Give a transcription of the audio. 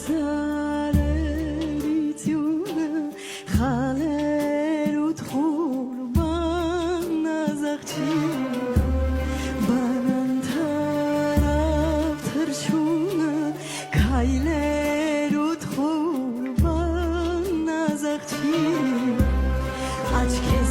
Սարերիցյունը խալեր ու թխուրման նազաղչի Բանանթարավ թրջունը քայլեր ու թխուրման նազաղչի Աչքեր